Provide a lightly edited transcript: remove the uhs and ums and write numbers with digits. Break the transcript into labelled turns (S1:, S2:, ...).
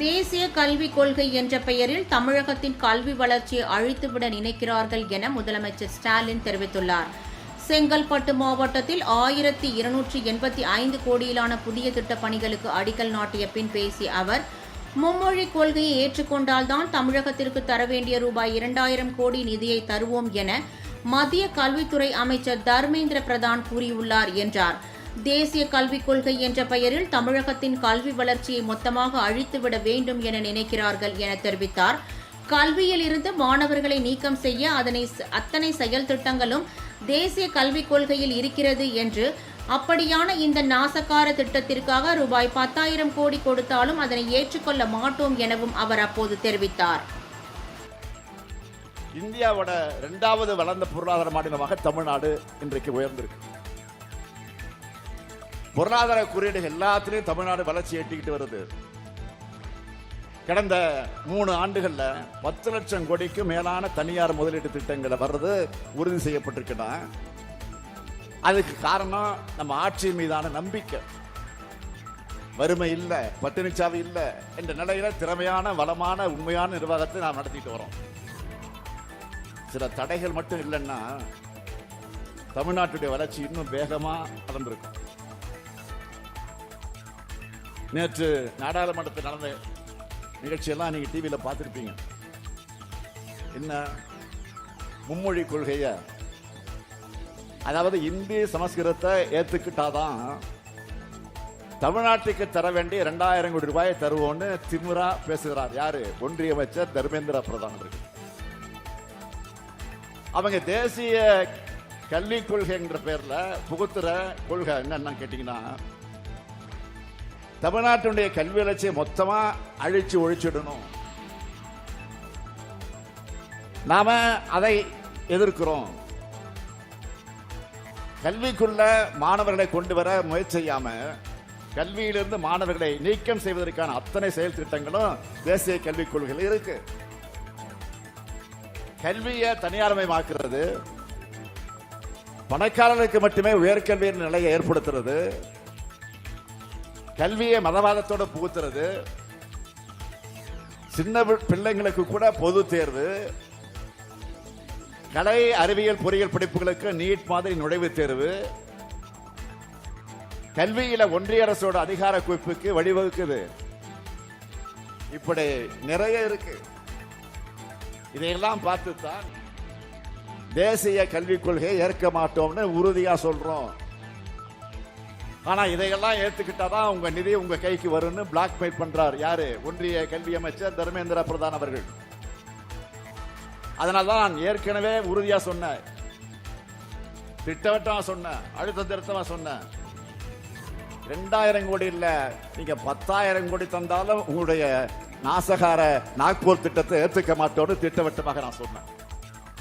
S1: தேசிய கல்விக் கொள்கை என்ற பெயரில் தமிழகத்தின் கல்வி வளர்ச்சியை அழித்துவிட நினைக்கிறார்கள் என முதலமைச்சர் ஸ்டாலின் தெரிவித்துள்ளார். செங்கல்பட்டு மாவட்டத்தில் 1285 கோடியிலான புதிய திட்டப் பணிகளுக்கு அடிக்கல் நாட்டிய பின் பேசிய அவர், மும்மொழி கொள்கையை ஏற்றுக்கொண்டால்தான் தமிழகத்திற்கு தர வேண்டிய ரூபாய் 2000 கோடி நிதியை தருவோம் என மத்திய கல்வித்துறை அமைச்சர் தர்மேந்திர பிரதான் கூறியுள்ளார் என்றார். தேசிய கல்விக் கொள்கை என்ற பெயரில் தமிழகத்தின் கல்வி வளர்ச்சியை மொத்தமாக அழித்துவிட வேண்டும் என நினைக்கிறார்கள் என தெரிவித்தார். கல்வியில் இருந்து மாணவர்களை நீக்கம் செய்ய அத்தனை செயல் திட்டங்களும் தேசிய கல்விக் கொள்கையில் இருக்கிறது என்று, அப்படியான இந்த நாசகார திட்டத்திற்காக ரூபாய் 10,000 கோடி கொடுத்தாலும் அதனை ஏற்றுக்கொள்ள மாட்டோம் எனவும் அவர் அப்போது தெரிவித்தார்.
S2: இந்தியாவோட 2வது வளர்ந்த பொருளாதார மாநிலமாக தமிழ்நாடு இன்றைக்கு உயர்ந்திருக்கு. பொருளாதார குறியீடுகள் எல்லாத்திலையும் தமிழ்நாடு வளர்ச்சி எட்டிக்கிட்டு வருது. கடந்த 3 ஆண்டுகள்ல 10 லட்சம் கோடிக்கு மேலான தனியார் முதலீட்டு திட்டங்களை வர்றது உறுதி செய்யப்பட்டிருக்குன்னா அதுக்கு காரணம் நம்ம ஆட்சி மீதான நம்பிக்கை. வறுமை இல்ல, பட்டினிச்சாவி இல்ல என்ற நிலையில திறமையான, வளமான, உண்மையான நிர்வாகத்தை நாம் நடத்திட்டு வரோம். சில தடைகள் மட்டும் இல்லைன்னா தமிழ்நாட்டுடைய வளர்ச்சி இன்னும் வேகமா வளர்ந்திருக்கும். நேற்று நாடாளுமன்றத்தில் நடந்த நிகழ்ச்சியெல்லாம் நீங்க டிவியில பார்த்திருப்பீங்க. என்ன மும்மொழி கொள்கைய, அதாவது இந்தி சமஸ்கிருதத்தை ஏத்துக்கிட்டாதான் தமிழ்நாட்டுக்கு தர வேண்டிய 2000 கோடி ரூபாயை தருவோம்னு திமிரா பேசுகிறார். யாரு? ஒன்றிய அமைச்சர் தர்மேந்திர பிரதான் அவர்கள். அவங்க தேசிய கல்விக் கொள்கை என்ற பெயர்ல புகுத்துற கொள்கை என்னன்னு கேட்டீங்கன்னா, தமிழ்நாட்டுடைய கல்வி வளர்ச்சியை மொத்தமா அழிச்சு ஒழிச்சிடணும். நாம அதை எதிர்க்கிறோம். கல்விக்குள்ள மாணவர்களை கொண்டு வர முயற்சி செய்யாம கல்வியிலிருந்து மாணவர்களை நீக்கம் செய்வதற்கான அத்தனை செயல் திட்டங்களும் தேசிய கல்விக் கொள்கையில் இருக்கு. கல்வியை தனியார்மயமாக்குறது, பணக்காரர்களுக்கு மட்டுமே உயர்கல்வியின் நிலையை ஏற்படுத்துறது, கல்வியை மதவாதத்தோடு புகுத்துறது, சின்ன பிள்ளைங்களுக்கு கூட பொது தேர்வு, கலை, அறிவியல், பொறியியல் படிப்புகளுக்கு நீட் மாதிரி நுழைவுத் தேர்வு, கல்வியில ஒன்றிய அரசோட அதிகார குவிப்புக்கு வழிவகுக்குது. இப்படி நிறைய இருக்கு. இதையெல்லாம் பார்த்துத்தான் தேசிய கல்விக் கொள்கையை ஏற்க மாட்டோம்னு உறுதியா சொல்றோம். ஆனா இதையெல்லாம் ஏத்துக்கிட்டாதான் உங்க நிதி உங்க கைக்கு வரும்னு பிளாக்மெயில் பண்றார். யாரு? ஒன்றிய கல்வி அமைச்சர் தர்மேந்திர பிரதான் அவர்கள். அதனால்தான் நான் ஏற்கனவே உறுதியா சொன்னேன், திட்டவட்டமா சொன்னேன், அழுத்த திருத்தமா சொன்னேன். 2000 கோடி இல்ல, நீங்க 10,000 கோடி தந்தாலும் உங்களுடைய நாசகார நாக்பூர் திட்டத்தை ஏத்துக்க மாட்டோம்னு திட்டவட்டமாக நான் சொன்னேன்.